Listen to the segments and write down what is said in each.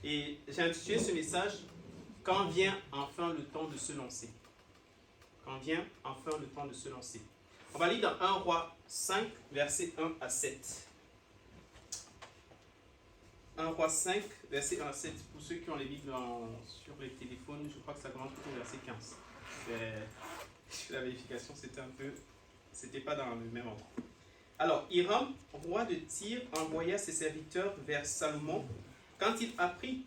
Et j'ai intitulé ce message « Quand vient enfin le temps de se lancer ». Quand vient enfin le temps de se lancer. On va lire dans 1 Roi 5, versets 1 à 7. 1 Roi 5, versets 1 à 7. Pour ceux qui ont les Bibles sur les téléphones, je crois que ça commence plutôt au verset 15. La vérification, c'était pas dans le même ordre. Alors, Hiram, roi de Tyr, envoya ses serviteurs vers Salomon quand il apprit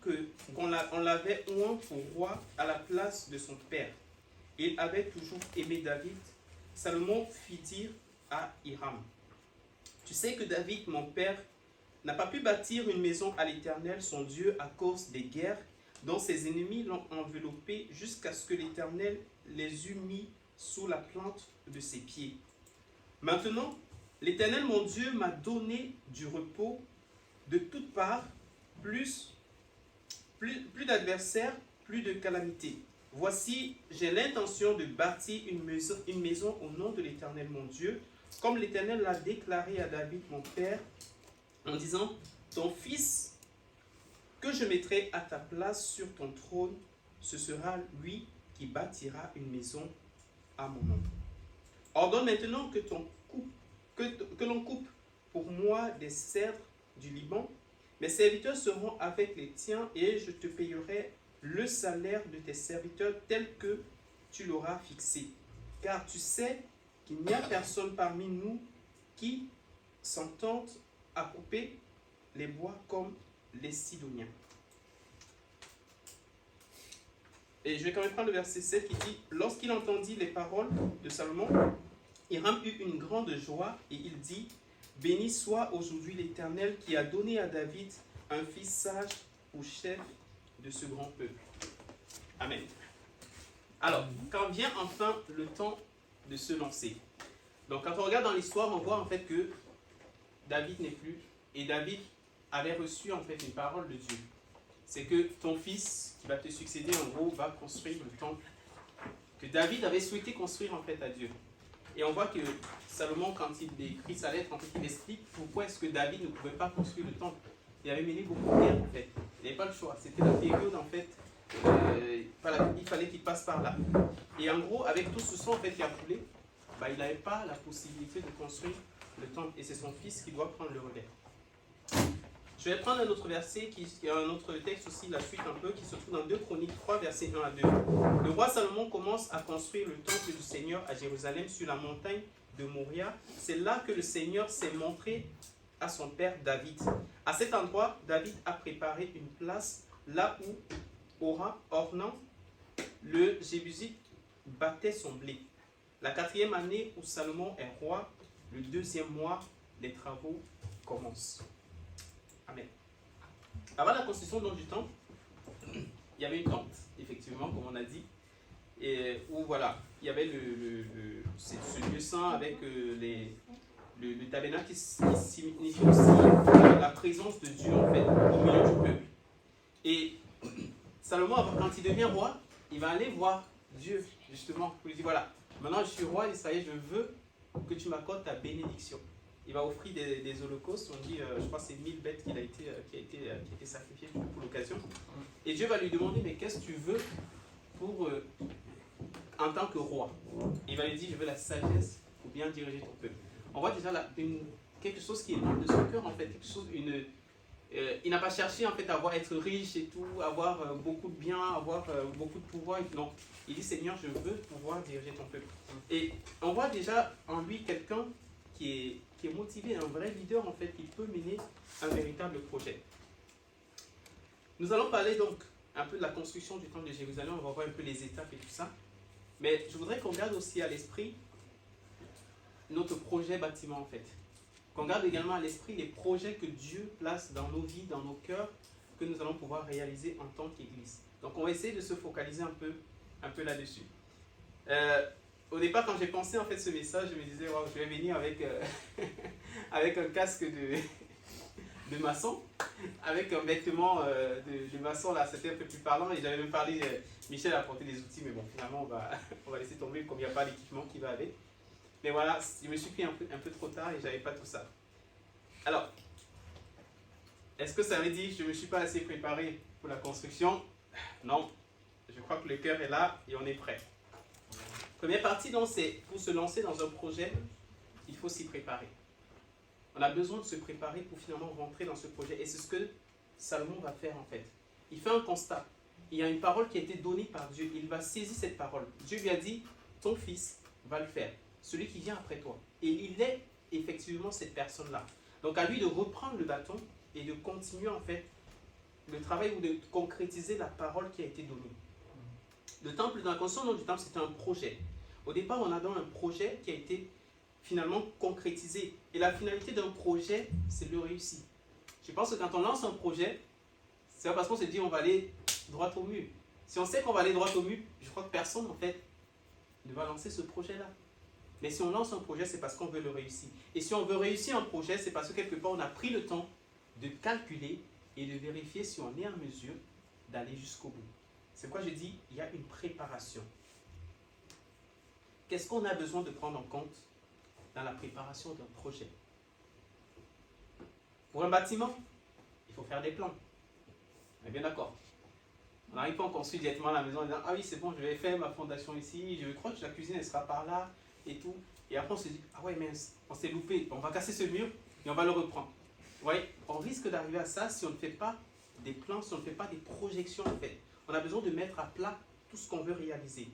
qu'on l'avait oint pour roi à la place de son père. Il avait toujours aimé David. Salomon fit dire à Hiram, « Tu sais que David, mon père, n'a pas pu bâtir une maison à l'Éternel, son Dieu, à cause des guerres dont ses ennemis l'ont enveloppé jusqu'à ce que l'Éternel les eût mis sous la plante de ses pieds. Maintenant, l'Éternel, mon Dieu, m'a donné du repos de toutes parts, plus d'adversaires, plus de calamités. Voici, j'ai l'intention de bâtir une maison au nom de l'Éternel, mon Dieu, comme l'Éternel l'a déclaré à David, mon père, en disant, ton fils que je mettrai à ta place sur ton trône, ce sera lui qui bâtira une maison à mon nom. Ordonne maintenant que l'on coupe pour moi des cèdres du Liban. Mes serviteurs seront avec les tiens et je te payerai le salaire de tes serviteurs tel que tu l'auras fixé. Car tu sais qu'il n'y a personne parmi nous qui s'entende à couper les bois comme les Sidoniens. » Et je vais quand même prendre le verset 7 qui dit, « Lorsqu'il entendit les paroles de Salomon, Hiram eut une grande joie et il dit, « Béni soit aujourd'hui l'Éternel qui a donné à David un fils sage pour chef de ce grand peuple. » Amen. Alors, quand vient enfin le temps de se lancer. Donc, quand on regarde dans l'histoire, on voit en fait que David n'est plus. Et David avait reçu en fait une parole de Dieu. C'est que ton fils qui va te succéder, en gros, va construire le temple que David avait souhaité construire en fait à Dieu. Et on voit que Salomon, quand il écrit sa lettre, en fait, il explique pourquoi est-ce que David ne pouvait pas construire le temple. Il avait mené beaucoup de guerres en fait. Il n'avait pas le choix. C'était la période en fait, il fallait qu'il passe par là. Et en gros, avec tout ce sang en fait qui a coulé, il n'avait pas la possibilité de construire le temple. Et c'est son fils qui doit prendre le relais. Je vais prendre un autre verset, qui est un autre texte aussi, la suite un peu, qui se trouve dans 2 Chroniques 3, versets 1 à 2. Le roi Salomon commence à construire le temple du Seigneur à Jérusalem sur la montagne de Moria. C'est là que le Seigneur s'est montré à son père David. À cet endroit, David a préparé une place là où Ornan, le Jébusite, battait son blé. La 4e année où Salomon est roi, le 2e mois, les travaux commencent. Amen. Avant la construction du temple, il y avait une tente, effectivement, comme on a dit, et où voilà, il y avait ce lieu saint avec le tabernacle qui signifie aussi la présence de Dieu en fait au milieu du peuple. Et Salomon, quand il devient roi, il va aller voir Dieu justement pour lui dire voilà, maintenant je suis roi d'Israël, je veux que tu m'accordes ta bénédiction. Il va offrir des holocaustes, on dit, je crois que c'est 1000 bêtes qui a été sacrifiées pour l'occasion. Et Dieu va lui demander, mais qu'est-ce que tu veux en tant que roi? Il va lui dire, je veux la sagesse pour bien diriger ton peuple. On voit déjà là, quelque chose qui est dans de son cœur, en fait, il n'a pas cherché en fait à être riche et tout, avoir beaucoup de biens, avoir beaucoup de pouvoir. Non, il dit, Seigneur, je veux pouvoir diriger ton peuple. Et on voit déjà en lui quelqu'un qui est motivé, un vrai leader en fait, qui peut mener un véritable projet. Nous allons parler donc un peu de la construction du temple de Jérusalem, on va voir un peu les étapes et tout ça. Mais je voudrais qu'on garde aussi à l'esprit notre projet bâtiment en fait. Qu'on garde également à l'esprit les projets que Dieu place dans nos vies, dans nos cœurs, que nous allons pouvoir réaliser en tant qu'Église. Donc on va essayer de se focaliser un peu là-dessus. Au départ, quand j'ai pensé en fait ce message, je me disais, wow, je vais venir avec, avec un casque de maçon, avec un vêtement de maçon, là, c'était un peu plus parlant, et j'avais même parlé, Michel a apporté des outils, mais bon, finalement, on va laisser tomber, comme il n'y a pas l'équipement qui va avec. Mais voilà, je me suis pris un peu trop tard et je n'avais pas tout ça. Alors, Est-ce que ça veut dire que je ne me suis pas assez préparé pour la construction? Non. Je crois que le cœur est là et on est prêt. Première partie, donc, c'est pour se lancer dans un projet, il faut s'y préparer. On a besoin de se préparer pour finalement rentrer dans ce projet. Et c'est ce que Salomon va faire en fait. Il fait un constat. Il y a une parole qui a été donnée par Dieu. Il va saisir cette parole. Dieu lui a dit, ton fils va le faire. Celui qui vient après toi. Et il est effectivement cette personne-là. Donc à lui de reprendre le bâton et de continuer en fait le travail ou de concrétiser la parole qui a été donnée. Le temple, dans la construction du temple, c'était un projet. Au départ, on a donc un projet qui a été finalement concrétisé. Et la finalité d'un projet, c'est de le réussir. Je pense que quand on lance un projet, c'est pas parce qu'on se dit on va aller droit au mur. Si on sait qu'on va aller droit au mur, je crois que personne en fait ne va lancer ce projet-là. Mais si on lance un projet, c'est parce qu'on veut le réussir. Et si on veut réussir un projet, c'est parce que quelque part on a pris le temps de calculer et de vérifier si on est en mesure d'aller jusqu'au bout. C'est pourquoi je dis, il y a une préparation. Qu'est-ce qu'on a besoin de prendre en compte dans la préparation d'un projet? Pour un bâtiment, il faut faire des plans. On est bien d'accord. On n'arrive pas à construire directement la maison en disant, ah oui, c'est bon, je vais faire ma fondation ici, je crois que la cuisine elle sera par là et tout. Et après on se dit, ah ouais, mince, on s'est loupé, on va casser ce mur et on va le reprendre. Vous voyez, on risque d'arriver à ça si on ne fait pas des plans, si on ne fait pas des projections en fait. On a besoin de mettre à plat tout ce qu'on veut réaliser.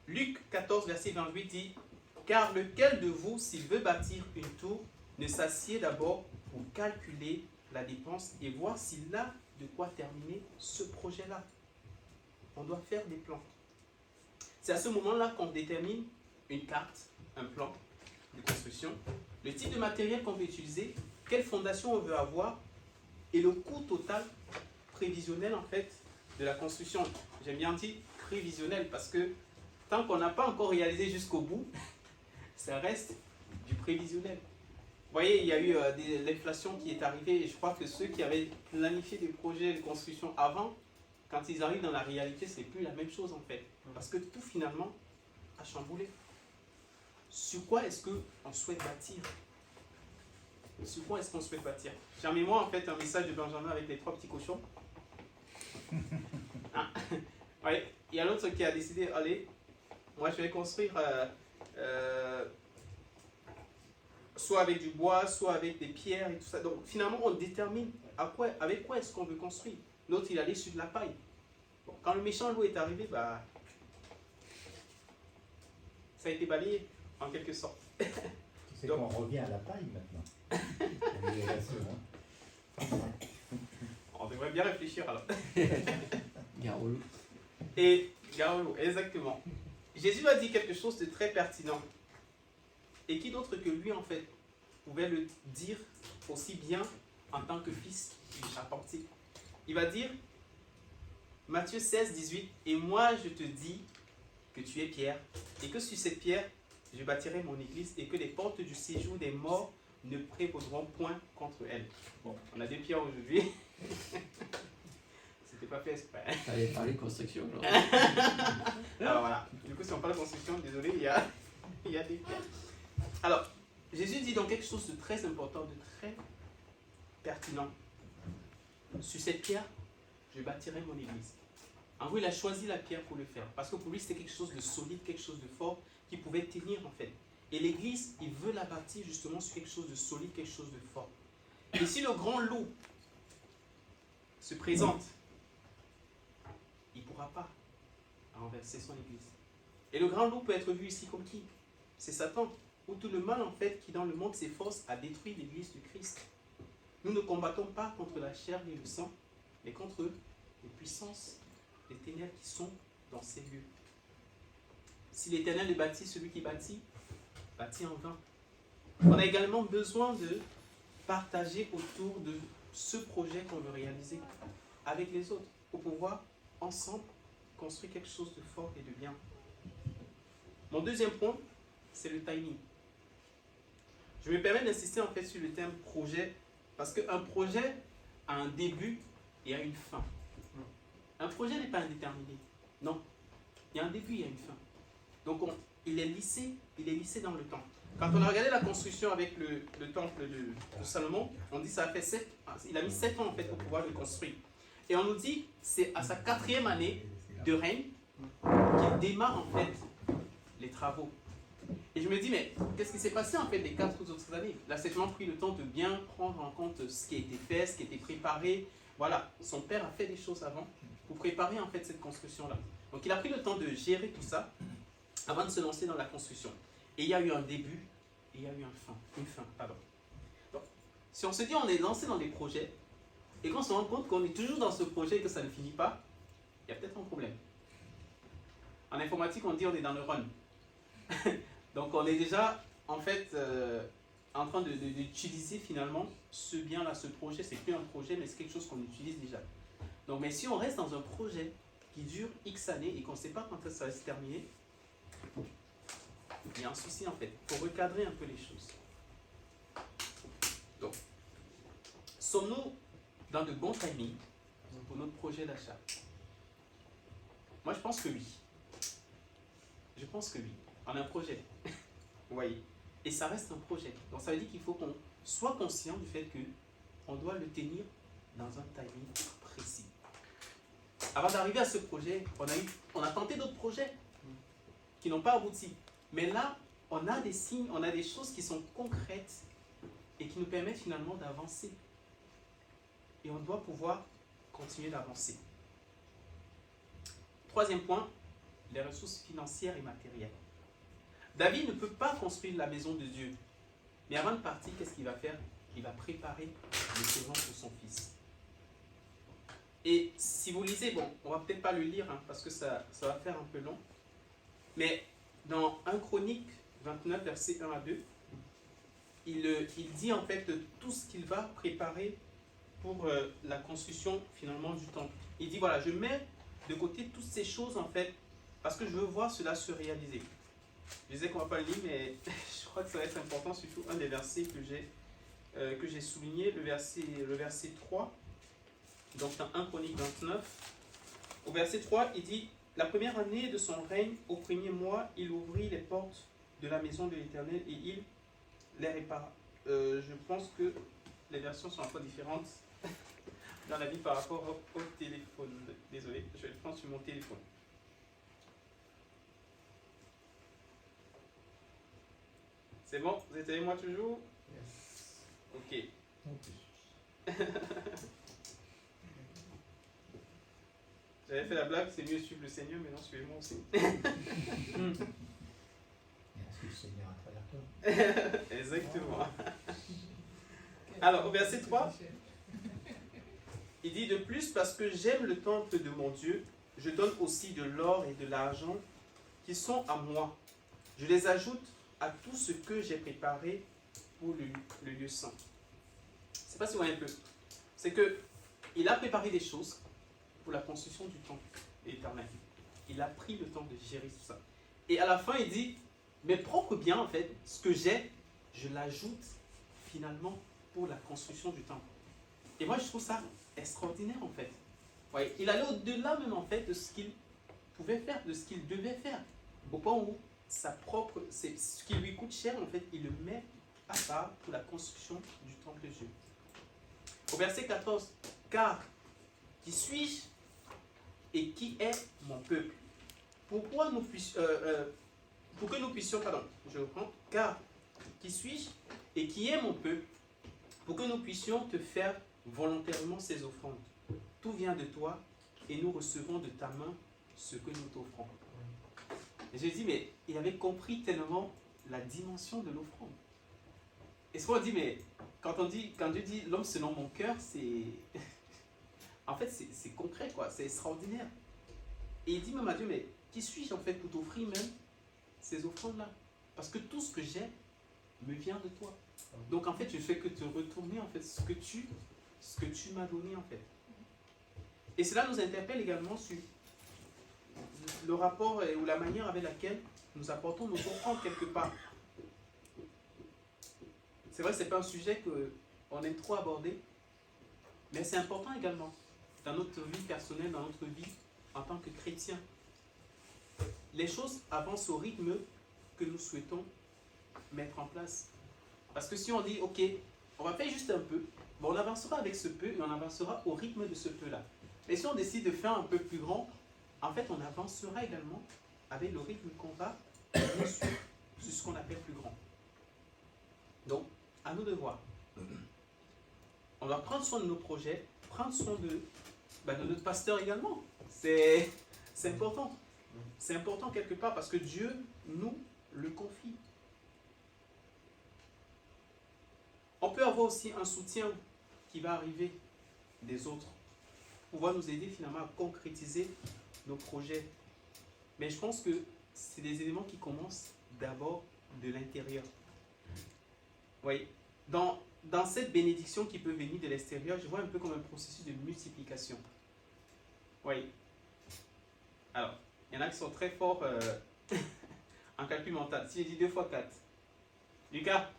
Luc 14, verset 28 dit, car lequel de vous, s'il veut bâtir une tour, ne s'assied d'abord pour calculer la dépense et voir s'il a de quoi terminer ce projet-là. On doit faire des plans. C'est à ce moment-là qu'on détermine une carte, un plan de construction, le type de matériel qu'on veut utiliser, quelle fondation on veut avoir et le coût total prévisionnel en fait de la construction. J'aime bien dire prévisionnel parce que tant qu'on n'a pas encore réalisé jusqu'au bout, ça reste du prévisionnel. Vous voyez, il y a eu l'inflation qui est arrivée et je crois que ceux qui avaient planifié des projets de construction avant, quand ils arrivent dans la réalité, c'est plus la même chose en fait. Parce que tout finalement a chamboulé. Sur quoi est-ce qu'on souhaite bâtir? Sur quoi est-ce qu'on souhaite bâtir? J'ai en mémoire en fait un message de Benjamin avec les 3 petits cochons. Ah. Ouais. Il y a l'autre qui a décidé, allez, moi je vais construire soit avec du bois, soit avec des pierres et tout ça. Donc finalement on détermine avec quoi est-ce qu'on veut construire. L'autre il allait sur de la paille. Bon, quand le méchant loup est arrivé, bah, ça a été balayé en quelque sorte. C'est qu'on revient à la paille maintenant. On devrait bien réfléchir alors. Garou. Et Garou, exactement. Jésus a dit quelque chose de très pertinent. Et qui d'autre que lui, en fait, pouvait le dire aussi bien en tant que fils du charpentier. Il va dire, Matthieu 16, 18, « Et moi je te dis que tu es Pierre, et que sur cette pierre, je bâtirai mon église, et que les portes du séjour des morts ne prévaudront point contre elle. » Bon, on a des pierres aujourd'hui. C'était pas fait exprès. Fallait parler construction. Alors voilà, du coup si on parle de construction, désolé, il y a des pierres. Alors, Jésus dit donc quelque chose de très important, de très pertinent. Sur cette pierre, je bâtirai mon église. En gros, il a choisi la pierre pour le faire. Parce que pour lui, c'était quelque chose de solide, quelque chose de fort, qui pouvait tenir en fait. Et l'église, il veut la bâtir justement sur quelque chose de solide, quelque chose de fort. Et si le grand loup se présente, il ne pourra pas renverser son église. Et le grand loup peut être vu ici comme qui? C'est Satan, ou tout le mal en fait qui dans le monde s'efforce à détruire l'église du Christ. Nous ne combattons pas contre la chair et le sang, mais contre les puissances, les ténèbres qui sont dans ces lieux. Si l'Éternel est bâti, celui qui bâtit en vain. On a également besoin de partager autour de ce projet qu'on veut réaliser avec les autres pour pouvoir ensemble construire quelque chose de fort et de bien. Mon deuxième point, c'est le timing. Je me permets d'insister en fait sur le terme projet parce qu'un projet a un début et a une fin. Un projet n'est pas indéterminé. Non. Il y a un début, il y a une fin. Donc il est lissé dans le temps. Quand on a regardé la construction avec le temple de Salomon, on dit ça a fait il a mis 7 ans en fait pour pouvoir le construire. Et on nous dit c'est à sa 4e année de règne qu'il démarre en fait les travaux. Et je me dis mais qu'est-ce qui s'est passé en fait les 4 autres années? Il a certainement pris le temps de bien prendre en compte ce qui a été fait, ce qui a été préparé. Voilà, son père a fait des choses avant pour préparer en fait cette construction-là. Donc il a pris le temps de gérer tout ça avant de se lancer dans la construction. Et il y a eu un début et il y a eu une fin. Pardon. Donc, si on se dit on est lancé dans des projets et qu'on se rend compte qu'on est toujours dans ce projet et que ça ne finit pas, il y a peut-être un problème. En informatique, on dit on est dans le run. Donc on est déjà en fait en train d'utiliser finalement ce bien-là, ce projet. C'est plus un projet, mais c'est quelque chose qu'on utilise déjà. Donc, mais si on reste dans un projet qui dure X années et qu'on ne sait pas quand ça va se terminer, il y a un souci en fait. Il faut recadrer un peu les choses. Donc, sommes-nous dans de bons timings pour notre projet d'achat? Moi, je pense que oui. Je pense que oui. On a un projet. Vous voyez? Et ça reste un projet. Donc, ça veut dire qu'il faut qu'on soit conscient du fait qu'on doit le tenir dans un timing précis. Avant d'arriver à ce projet, on a tenté d'autres projets qui n'ont pas abouti. Mais là, on a des signes, on a des choses qui sont concrètes et qui nous permettent finalement d'avancer. Et on doit pouvoir continuer d'avancer. 3e point, les ressources financières et matérielles. David ne peut pas construire la maison de Dieu. Mais avant de partir, qu'est-ce qu'il va faire? Il va préparer le terrain pour son fils. Et si vous lisez, bon, on va peut-être pas le lire parce que ça va faire un peu long. Mais dans 1 Chronique 29, versets 1 à 2, il dit en fait tout ce qu'il va préparer pour la construction finalement du temple. Il dit voilà, je mets de côté toutes ces choses en fait parce que je veux voir cela se réaliser. Je disais qu'on ne va pas le lire, mais je crois que ça va être important, surtout un des versets que j'ai souligné, le verset 3. Donc dans 1 Chronique 29, au verset 3, il dit « La première année de son règne, au 1er mois, il ouvrit les portes de la maison de l'Éternel et il les répara. » Je pense que les versions sont un peu différentes dans la vie par rapport au téléphone. Désolé, je vais le prendre sur mon téléphone. C'est bon? Vous êtes avec moi toujours? Yes. Ok. J'avais fait la blague, c'est mieux suivre le Seigneur, mais non, suivez-moi aussi. Merci le Seigneur à travers toi. Exactement. Alors, au verset 3, il dit de plus, parce que j'aime le temple de mon Dieu, je donne aussi de l'or et de l'argent qui sont à moi. Je les ajoute à tout ce que j'ai préparé pour le lieu saint. Je ne sais pas si vous voyez un peu. C'est qu'il a préparé des choses pour la construction du temple éternel. Il a pris le temps de gérer tout ça. Et à la fin, il dit, mes propres biens, en fait, ce que j'ai, je l'ajoute finalement pour la construction du temple. Et moi, je trouve ça extraordinaire, en fait. Ouais, il allait au-delà même, en fait, de ce qu'il pouvait faire, de ce qu'il devait faire. Au point où c'est ce qui lui coûte cher, en fait, il le met à part pour la construction du temple de Dieu. Au verset 14, car qui suis-je et qui est mon peuple? Pour que nous puissions, je reprends, car qui suis-je et qui est mon peuple, pour que nous puissions te faire volontairement ces offrandes. Tout vient de toi et nous recevons de ta main ce que nous t'offrons. Et je dis, mais il avait compris tellement la dimension de l'offrande. Et souvent on dit, mais quand Dieu dit l'homme selon mon cœur, c'est. En fait, c'est concret, quoi. C'est extraordinaire. Et il dit même à Dieu, mais qui suis-je en fait pour t'offrir même ces offrandes-là? Parce que tout ce que j'ai me vient de toi. Donc en fait, je ne fais que te retourner en fait ce que tu m'as donné en fait. Et cela nous interpelle également sur le rapport ou la manière avec laquelle nous apportons nos offrandes quelque part. C'est vrai que ce n'est pas un sujet qu'on aime trop aborder, mais c'est important également dans notre vie personnelle, dans notre vie en tant que chrétien. Les choses avancent au rythme que nous souhaitons mettre en place. Parce que si on dit, ok, on va faire juste un peu, bon, on avancera avec ce peu et on avancera au rythme de ce peu-là. Et si on décide de faire un peu plus grand, en fait, on avancera également avec le rythme qu'on va bien sûr, sur ce qu'on appelle plus grand. Donc, à nous de voir. On doit prendre soin de nos projets, prendre soin de notre pasteur également. C'est important. C'est important quelque part parce que Dieu nous le confie. On peut avoir aussi un soutien qui va arriver des autres, pouvoir nous aider finalement à concrétiser nos projets. Mais je pense que c'est des éléments qui commencent d'abord de l'intérieur. Oui. Dans cette bénédiction qui peut venir de l'extérieur, je vois un peu comme un processus de multiplication. Oui. Alors, il y en a qui sont très forts en calcul mental. Si j'ai dit 2 fois 4. Lucas,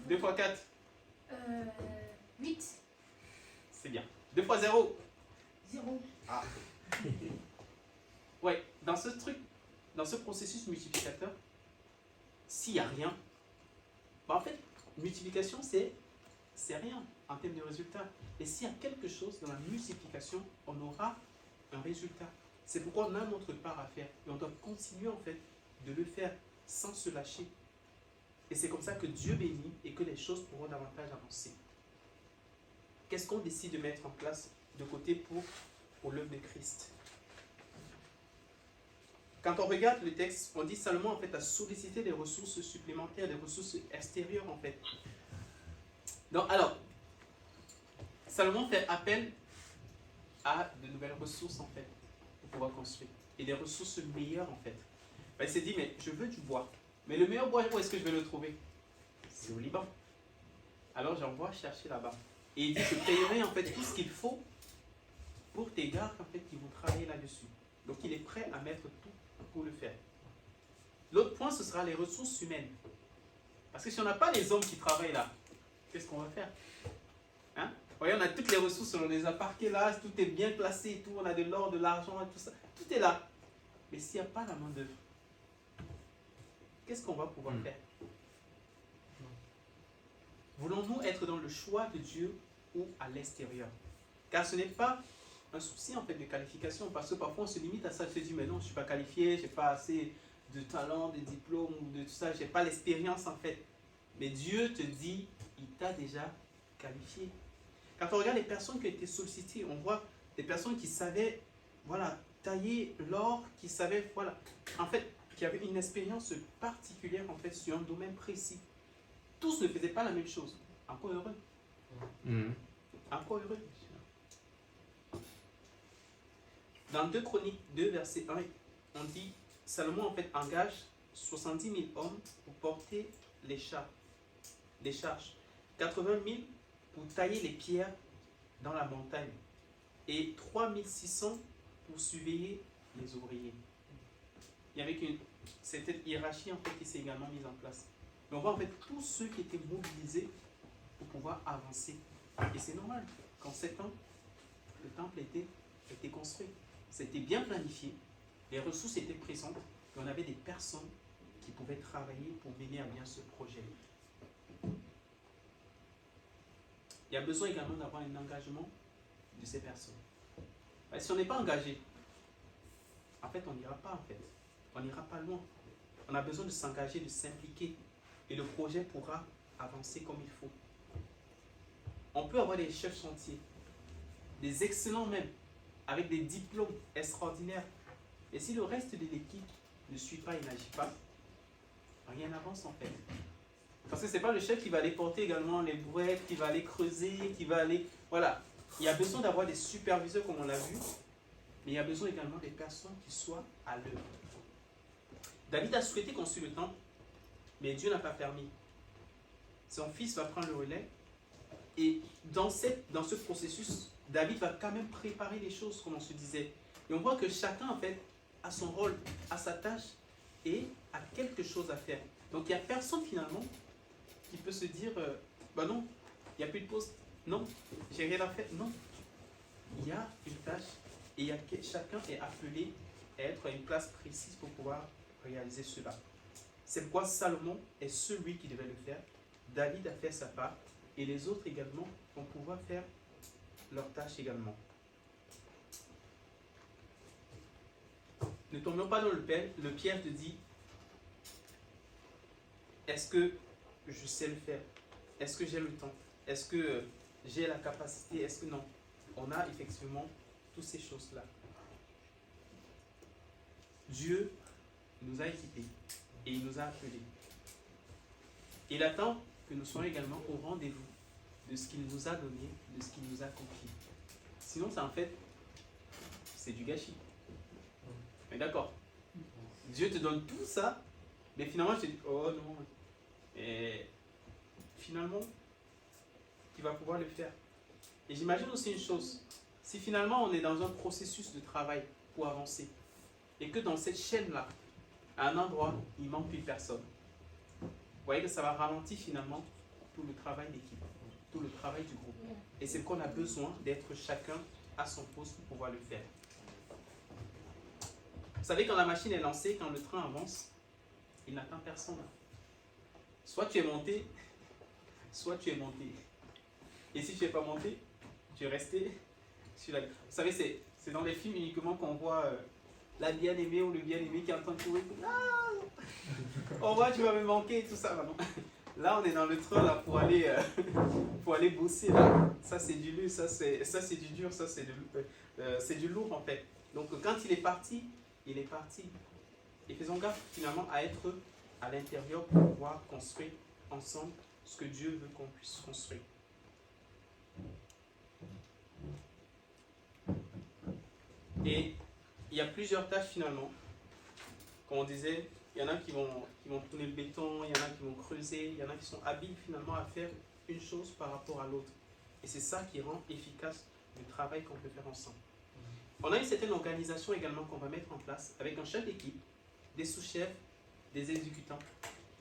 2 fois 4. 8. C'est bien. 2 fois 0. 0. Ah. Ouais, dans ce truc, dans ce processus multiplicateur, s'il n'y a rien, en fait, multiplication, c'est rien en termes de résultat. Et s'il y a quelque chose dans la multiplication, on aura un résultat. C'est pourquoi on a notre part à faire. Et on doit continuer en fait de le faire sans se lâcher. Et c'est comme ça que Dieu bénit et que les choses pourront davantage avancer. Qu'est-ce qu'on décide de mettre en place de côté pour l'œuvre de Christ? Quand on regarde le texte, on dit Salomon en fait a sollicité des ressources supplémentaires, des ressources extérieures en fait. Donc alors, Salomon fait appel à de nouvelles ressources en fait pour pouvoir construire et des ressources meilleures en fait. Ben, il s'est dit mais je veux du bois, mais le meilleur bois où est-ce que je vais le trouver? C'est au Liban. Alors j'envoie chercher là-bas et il dit je payerai en fait tout ce qu'il faut pour tes gars en fait qui vont travailler là-dessus. Donc il est prêt à mettre tout pour le faire. L'autre point, ce sera les ressources humaines. Parce que si on n'a pas les hommes qui travaillent là, qu'est-ce qu'on va faire? Hein? Vous voyez, on a toutes les ressources, on les a parquées là, tout est bien placé et tout, on a de l'or, de l'argent, tout ça, tout est là. Mais s'il n'y a pas la main d'œuvre, qu'est-ce qu'on va pouvoir faire? Voulons-nous être dans le choix de Dieu ou à l'extérieur? Car ce n'est pas un souci en fait de qualification, parce que parfois on se limite à ça, je se dis mais non, je ne suis pas qualifié, je n'ai pas assez de talent, de diplôme ou de tout ça, je n'ai pas l'expérience en fait. Mais Dieu te dit, il t'a déjà qualifié. Quand on regarde les personnes qui ont été sollicitées, on voit des personnes qui savaient, voilà, tailler l'or, qui savaient, voilà, en fait, qui avaient une expérience particulière en fait sur un domaine précis. Tous ne faisaient pas la même chose. Encore heureux. Encore heureux. Dans 2 Chroniques 2, verset 1, on dit Salomon en fait engage 70 000 hommes pour porter les charges, 80 000 pour tailler les pierres dans la montagne et 3 600 pour surveiller les ouvriers. Il y avait cette hiérarchie en fait qui s'est également mise en place. Mais on voit en fait tous ceux qui étaient mobilisés pour pouvoir avancer. Et c'est normal, qu'en 7 ans, le temple était construit. C'était bien planifié, les ressources étaient présentes, et on avait des personnes qui pouvaient travailler pour mener à bien ce projet. Il y a besoin également d'avoir un engagement de ces personnes. Si on n'est pas engagé, en fait, on n'ira pas en fait. On n'ira pas loin. On a besoin de s'engager, de s'impliquer, et le projet pourra avancer comme il faut. On peut avoir des chefs chantiers, des excellents même, avec des diplômes extraordinaires. Et si le reste de l'équipe ne suit pas et n'agit pas, rien n'avance en fait. Parce que ce n'est pas le chef qui va aller porter également les brouettes, qui va aller creuser, qui va aller... Voilà. Il y a besoin d'avoir des superviseurs comme on l'a vu, mais il y a besoin également des personnes qui soient à l'œuvre. David a souhaité construire le temple, mais Dieu n'a pas permis. Son fils va prendre le relais. Et dans ce processus, David va quand même préparer les choses, comme on se disait. Et on voit que chacun, en fait, a son rôle, a sa tâche et a quelque chose à faire. Donc, il n'y a personne, finalement, qui peut se dire, bah non, il n'y a plus de poste. Non, j'ai rien à faire. Non. Il y a une tâche et chacun est appelé à être à une place précise pour pouvoir réaliser cela. C'est pourquoi Salomon est celui qui devait le faire. David a fait sa part. Et les autres également vont pouvoir faire leur tâche également. Ne tombions pas dans le piège de dire, est-ce que je sais le faire? Est-ce que j'ai le temps? Est-ce que j'ai la capacité? Est-ce que non? On a effectivement toutes ces choses-là. Dieu nous a équipés et il nous a appelés. Il attend que nous soyons également au rendez-vous de ce qu'il nous a donné, de ce qu'il nous a confié. Sinon, ça en fait, c'est du gâchis. Mais d'accord. Dieu te donne tout ça, mais finalement, je te dis, oh non. Et finalement, tu vas pouvoir le faire. Et j'imagine aussi une chose. Si finalement, on est dans un processus de travail pour avancer, et que dans cette chaîne-là, à un endroit, il manque plus personne, vous voyez que ça va ralentir finalement tout le travail d'équipe, tout le travail du groupe. Et c'est qu'on a besoin d'être chacun à son poste pour pouvoir le faire. Vous savez, quand la machine est lancée, quand le train avance, il n'attend personne. Soit tu es monté, soit tu es monté. Et si tu n'es pas monté, tu es resté sur la... Vous savez, c'est dans les films uniquement qu'on voit la bien-aimée ou le bien-aimé qui est en train de courir. Ah, au revoir, tu vas me manquer, tout ça. Non. Là, on est dans le train là, pour aller bosser. Là. Ça, c'est du luxe, ça, c'est du dur, ça, c'est du lourd en fait. Donc, quand il est parti, il est parti. Et faisons gaffe finalement à être à l'intérieur pour pouvoir construire ensemble ce que Dieu veut qu'on puisse construire. Et il y a plusieurs tâches finalement. Comme on disait, il y en a qui vont tourner le béton, il y en a qui vont creuser, il y en a qui sont habiles finalement à faire une chose par rapport à l'autre. Et c'est ça qui rend efficace le travail qu'on peut faire ensemble. On a une certaine organisation également qu'on va mettre en place avec un chef d'équipe, des sous-chefs, des exécutants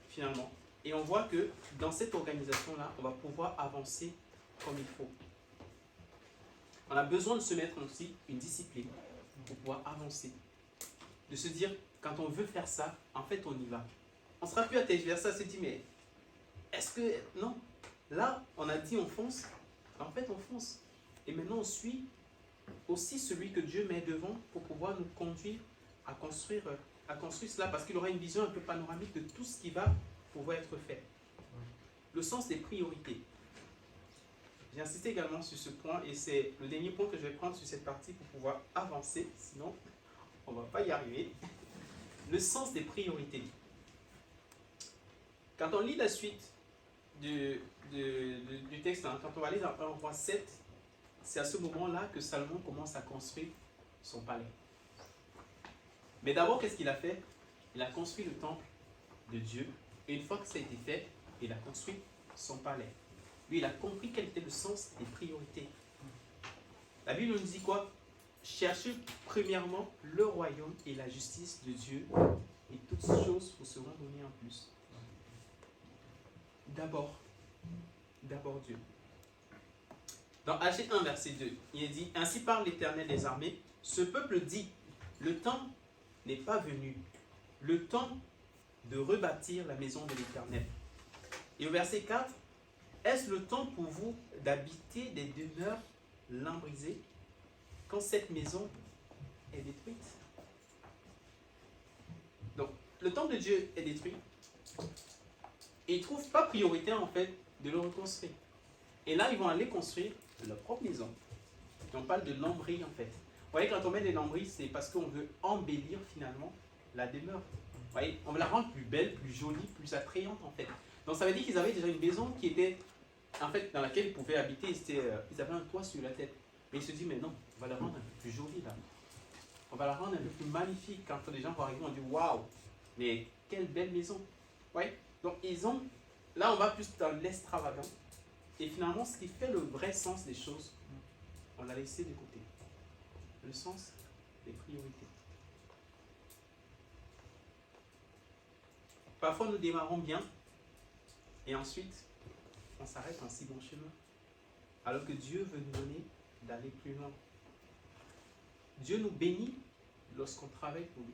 finalement. Et on voit que dans cette organisation-là, on va pouvoir avancer comme il faut. On a besoin de se mettre aussi une discipline pour pouvoir avancer. De se dire, quand on veut faire ça, en fait, on y va. On ne sera plus à tergiverser, à se dire, mais est-ce que... Non. Là, on a dit, on fonce. En fait, on fonce. Et maintenant, on suit aussi celui que Dieu met devant pour pouvoir nous conduire à construire cela. Parce qu'il aura une vision un peu panoramique de tout ce qui va pouvoir être fait. Le sens des priorités. J'ai insisté également sur ce point et c'est le dernier point que je vais prendre sur cette partie pour pouvoir avancer. Sinon, on ne va pas y arriver. Le sens des priorités. Quand on lit la suite du texte, hein, quand on va aller dans 1 roi 7, c'est à ce moment-là que Salomon commence à construire son palais. Mais d'abord, qu'est-ce qu'il a fait? Il a construit le temple de Dieu. Et une fois que ça a été fait, il a construit son palais. Lui, il a compris quel était le sens des priorités. La Bible nous dit quoi? Cherchez premièrement le royaume et la justice de Dieu, et toutes ces choses vous seront données en plus. D'abord Dieu. Dans Agé 1, verset 2, il est dit, ainsi parle l'Éternel des armées, ce peuple dit, le temps n'est pas venu, le temps de rebâtir la maison de l'Éternel. Et au verset 4, est-ce le temps pour vous d'habiter des demeures lambrisées quand cette maison est détruite? Donc, le temple de Dieu est détruit et ils ne trouvent pas prioritaire en fait de le reconstruire. Et là, ils vont aller construire leur propre maison. Et on parle de lambris en fait. Vous voyez, quand on met des lambris, c'est parce qu'on veut embellir finalement la demeure. Vous voyez, on veut la rendre plus belle, plus jolie, plus attrayante en fait. Donc ça veut dire qu'ils avaient déjà une maison qui était, en fait, dans laquelle ils pouvaient habiter. Ils avaient un toit sur la tête. Mais ils se disent, mais non, on va la rendre un peu plus jolie là. On va la rendre un peu plus magnifique. Quand les gens vont arriver, on dit, waouh, mais quelle belle maison. Vous voyez, donc ils ont, là on va plus dans l'extravagant. Et finalement, ce qui fait le vrai sens des choses, on l'a laissé de côté. Le sens des priorités. Parfois, nous démarrons bien et ensuite, on s'arrête en si bon chemin. Alors que Dieu veut nous donner d'aller plus loin. Dieu nous bénit lorsqu'on travaille pour lui.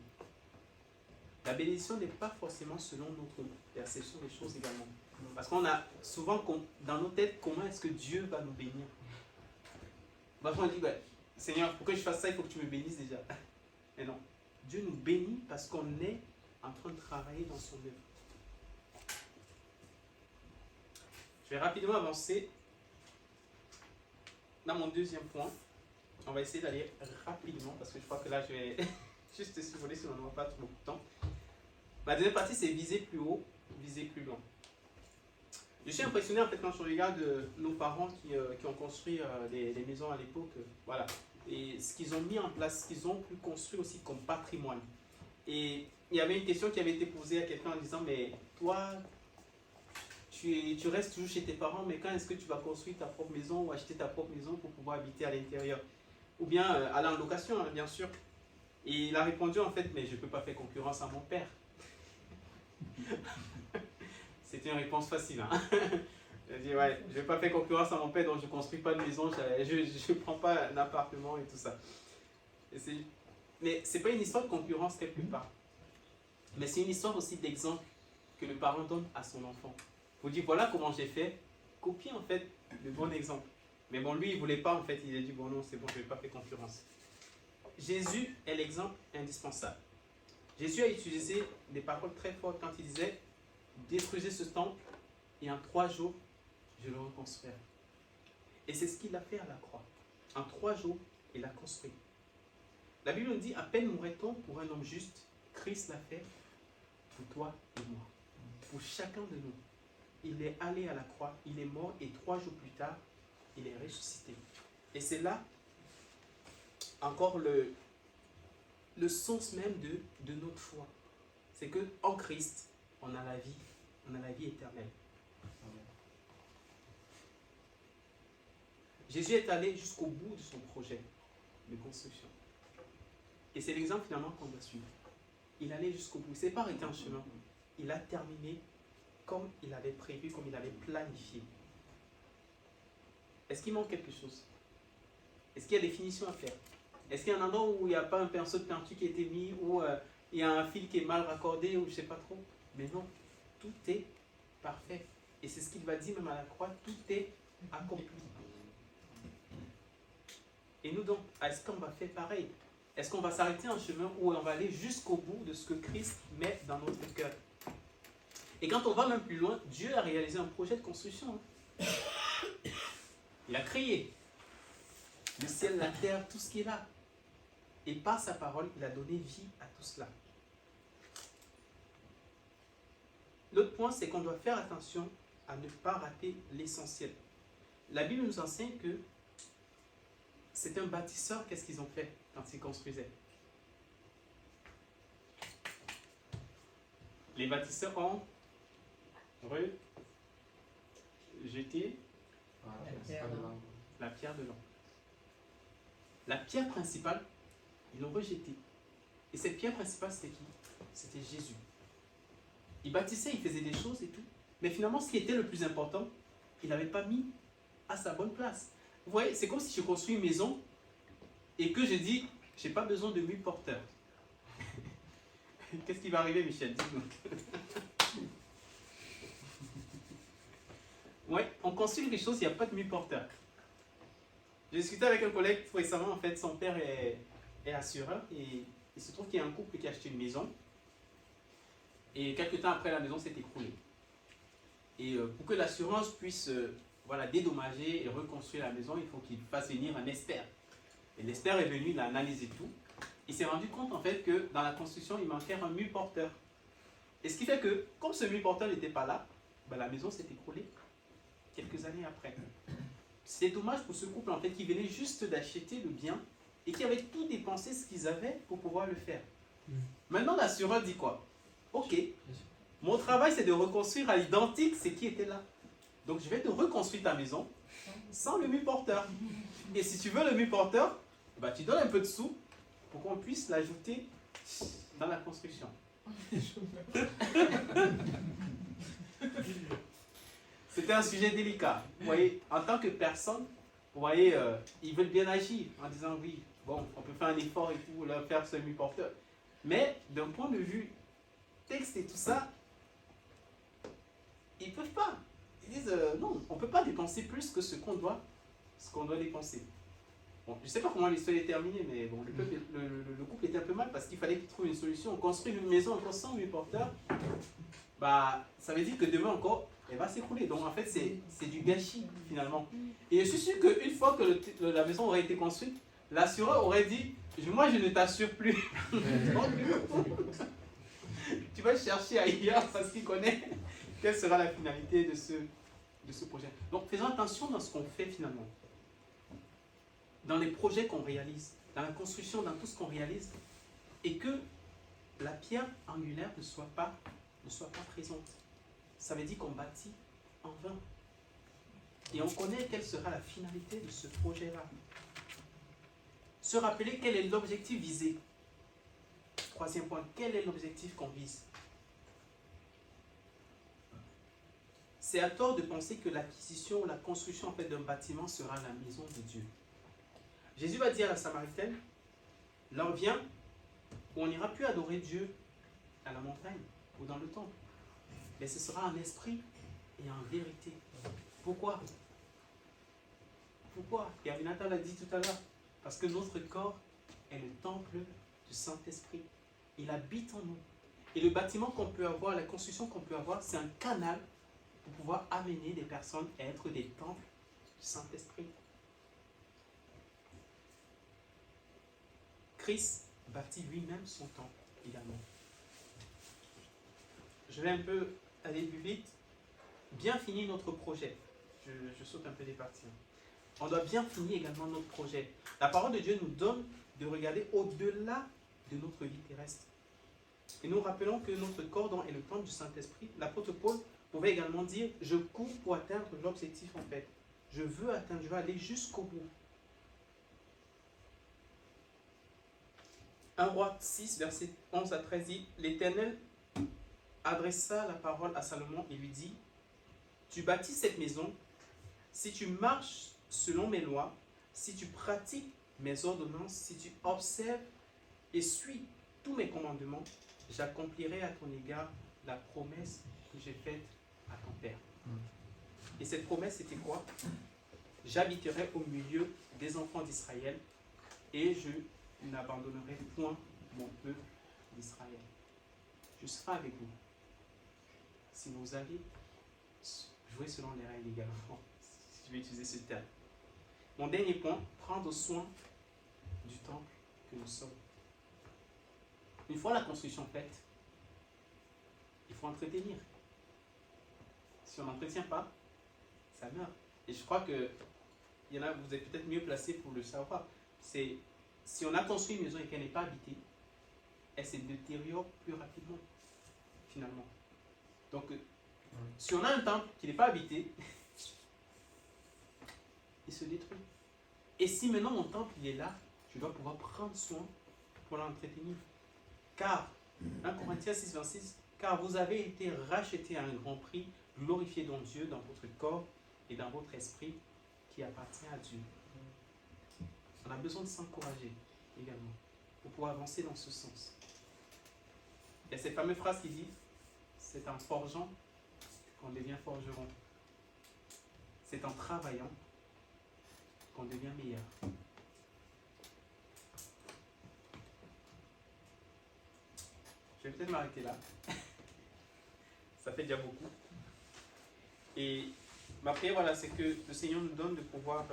La bénédiction n'est pas forcément selon notre perception des choses également. Parce qu'on a souvent dans nos têtes, comment est-ce que Dieu va nous bénir? Parfois on dit, Seigneur, pour que je fasse ça, il faut que tu me bénisses déjà. Mais non, Dieu nous bénit parce qu'on est en train de travailler dans son œuvre. Je vais rapidement avancer dans mon deuxième point. On va essayer d'aller rapidement parce que je crois que là, je vais juste survoler si on n'aura pas beaucoup de temps. Ma deuxième partie, c'est viser plus haut, viser plus loin. Je suis impressionné en fait quand je regarde nos parents qui ont construit des maisons à l'époque. Voilà. Et ce qu'ils ont mis en place, ce qu'ils ont pu construire aussi comme patrimoine. Et il y avait une question qui avait été posée à quelqu'un en disant, mais toi, tu restes toujours chez tes parents, mais quand est-ce que tu vas construire ta propre maison ou acheter ta propre maison pour pouvoir habiter à l'intérieur? Ou bien aller en location, hein, bien sûr. Et il a répondu en fait, mais je ne peux pas faire concurrence à mon père. C'était une réponse facile. Hein. Il a dit, ouais, je ne vais pas faire concurrence à mon père, donc je ne construis pas de maison, je ne prends pas un appartement et tout ça. Mais ce n'est pas une histoire de concurrence quelque part. Mais c'est une histoire aussi d'exemple que le parent donne à son enfant. Vous dites, voilà comment j'ai fait, copier en fait le bon exemple. Mais bon, lui, il ne voulait pas en fait, il a dit, bon non, c'est bon, je ne vais pas faire concurrence. Jésus est l'exemple indispensable. Jésus a utilisé des paroles très fortes quand il disait, détruisez ce temple et en 3 jours, je le reconstruirai. Et c'est ce qu'il a fait à la croix. En 3 jours, il a construit. La Bible nous dit, à peine mourrait-on pour un homme juste, Christ l'a fait pour toi et moi. Pour chacun de nous. Il est allé à la croix, il est mort et 3 jours plus tard, il est ressuscité. Et c'est là encore le sens même de notre foi. C'est qu'en Christ, on a la vie éternelle. Jésus est allé jusqu'au bout de son projet de construction. Et c'est l'exemple finalement qu'on doit suivre. Il allait jusqu'au bout. Il ne s'est pas arrêté en chemin. Il a terminé comme il avait prévu, comme il avait planifié. Est-ce qu'il manque quelque chose? Est-ce qu'il y a des finitions à faire? Est-ce qu'il y a un endroit où il n'y a pas un pinceau de peinture qui a été mis, ou il y a un fil qui est mal raccordé, ou je ne sais pas trop? Mais non, tout est parfait. Et c'est ce qu'il va dire même à la croix, tout est accompli. Et nous donc, est-ce qu'on va faire pareil? Est-ce qu'on va s'arrêter en chemin ou on va aller jusqu'au bout de ce que Christ met dans notre cœur? Et quand on va même plus loin, Dieu a réalisé un projet de construction. Il a créé le ciel, la terre, tout ce qui est là. Et par sa parole, il a donné vie à tout cela. L'autre point, c'est qu'on doit faire attention à ne pas rater l'essentiel. La Bible nous enseigne que c'est un bâtisseur, qu'est-ce qu'ils ont fait quand ils construisaient? Les bâtisseurs ont rejeté la pierre de l'angle. La pierre principale, ils l'ont rejetée. Et cette pierre principale, c'était qui? C'était Jésus. Il bâtissait, il faisait des choses et tout. Mais finalement, ce qui était le plus important, il n'avait pas mis à sa bonne place. Vous voyez, c'est comme si je construis une maison et que je dis, je n'ai pas besoin de mur porteur. Qu'est-ce qui va arriver, Michel? Dis-nous. Oui, on construit quelque chose, il n'y a pas de mur porteur. J'ai discuté avec un collègue récemment, en fait, son père est assureur et il se trouve qu'il y a un couple qui a acheté une maison et quelques temps après, la maison s'est écroulée. Et pour que l'assurance puisse dédommager et reconstruire la maison, il faut qu'il fasse venir un expert. Et l'expert est venu, il a analysé tout. Il s'est rendu compte en fait que dans la construction, il manquait un mur porteur. Et ce qui fait que, comme ce mur porteur n'était pas là, la maison s'est écroulée quelques années après. C'est dommage pour ce couple en fait qui venait juste d'acheter le bien et qui avait tout dépensé ce qu'ils avaient pour pouvoir le faire. Maintenant, l'assureur dit quoi? Ok, mon travail c'est de reconstruire à l'identique ce qui était là. Donc je vais te reconstruire ta maison sans le mur porteur. Et si tu veux le mur porteur, tu donnes un peu de sous pour qu'on puisse l'ajouter dans la construction. C'était un sujet délicat. Vous voyez, en tant que personne, vous voyez, ils veulent bien agir en disant oui, bon, on peut faire un effort et tout, leur faire ce mur porteur. Mais d'un point de vue texte et tout ça, ils peuvent pas. Ils disent non, on peut pas dépenser plus que ce qu'on doit dépenser. Bon, je sais pas comment l'histoire est terminée, mais bon, le couple était un peu mal parce qu'il fallait qu'il trouve une solution. On construit une maison encore 108 porteurs, bah, ça veut dire que demain encore, elle va s'écrouler. Donc en fait, c'est du gâchis finalement. Et je suis sûr qu'une fois que la maison aurait été construite, l'assureur aurait dit, moi je ne t'assure plus. Donc, tu vas chercher ailleurs parce qu'il connaît quelle sera la finalité de ce projet. Donc faisons attention dans ce qu'on fait finalement. Dans les projets qu'on réalise, dans la construction, dans tout ce qu'on réalise, et que la pierre angulaire ne soit pas présente. Ça veut dire qu'on bâtit en vain. Et on connaît quelle sera la finalité de ce projet-là. Se rappeler quel est l'objectif visé. Troisième point, quel est l'objectif qu'on vise? C'est à tort de penser que l'acquisition ou la construction en fait, d'un bâtiment sera la maison de Dieu. Jésus va dire à la Samaritaine, l'heure vient où on n'ira plus adorer Dieu à la montagne ou dans le temple. Mais ce sera en esprit et en vérité. Pourquoi? Pourquoi? Et Abinata l'a dit tout à l'heure. Parce que notre corps est le temple du Saint-Esprit. Il habite en nous. Et le bâtiment qu'on peut avoir, la construction qu'on peut avoir, c'est un canal pour pouvoir amener des personnes à être des temples du Saint-Esprit. Christ bâtit lui-même son temple également. Je vais un peu aller plus vite. Bien finir notre projet. Je saute un peu des parties. On doit bien finir également notre projet. La parole de Dieu nous donne de regarder au-delà de notre vie terrestre. Et nous rappelons que notre corps est le temple du Saint-Esprit. L'apôtre Paul pouvait également dire, je cours pour atteindre l'objectif en fait. Je veux aller jusqu'au bout. 1 Roi 6, verset 11 à 13 dit, l'Éternel adressa la parole à Salomon et lui dit, tu bâtis cette maison, si tu marches selon mes lois, si tu pratiques mes ordonnances, si tu observes et suis tous mes commandements, j'accomplirai à ton égard la promesse que j'ai faite à ton père. Et cette promesse, c'était quoi? J'habiterai au milieu des enfants d'Israël et je n'abandonnerai point mon peuple d'Israël. Je serai avec vous. Si vous allez jouer selon les règles également, si je vais utiliser ce terme. Mon dernier point, prendre soin du temple que nous sommes. Une fois la construction faite, il faut entretenir. Si on n'entretient pas, ça meurt. Et je crois que il y en a, vous êtes peut-être mieux placé pour le savoir. C'est si on a construit une maison et qu'elle n'est pas habitée, elle se détériore plus rapidement, finalement. Donc, si on a un temple qui n'est pas habité, il se détruit. Et si maintenant mon temple il est là, je dois pouvoir prendre soin pour l'entretenir. Car, 1 Corinthiens 6, 26, car vous avez été rachetés à un grand prix, glorifiez donc Dieu dans votre corps et dans votre esprit qui appartient à Dieu. On a besoin de s'encourager également pour pouvoir avancer dans ce sens. Il y a cette fameuse phrase qui dit, c'est en forgeant qu'on devient forgeron. C'est en travaillant qu'on devient meilleur. Je vais peut-être m'arrêter là. Ça fait déjà beaucoup. Et ma prière, voilà, c'est que le Seigneur nous donne de pouvoir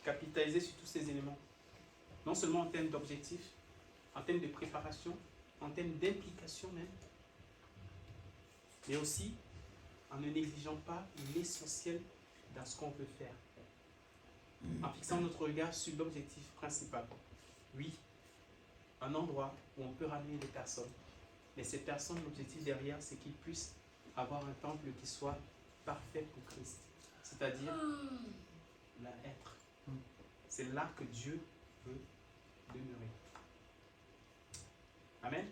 capitaliser sur tous ces éléments. Non seulement en termes d'objectifs, en termes de préparation, en termes d'implication même, mais aussi en ne négligeant pas l'essentiel dans ce qu'on veut faire. En fixant notre regard sur l'objectif principal. Oui, un endroit où on peut ramener des personnes. Mais ces personnes, l'objectif derrière, c'est qu'ils puissent avoir un temple qui soit parfait pour Christ. C'est-à-dire, la être. C'est là que Dieu veut demeurer. Amen.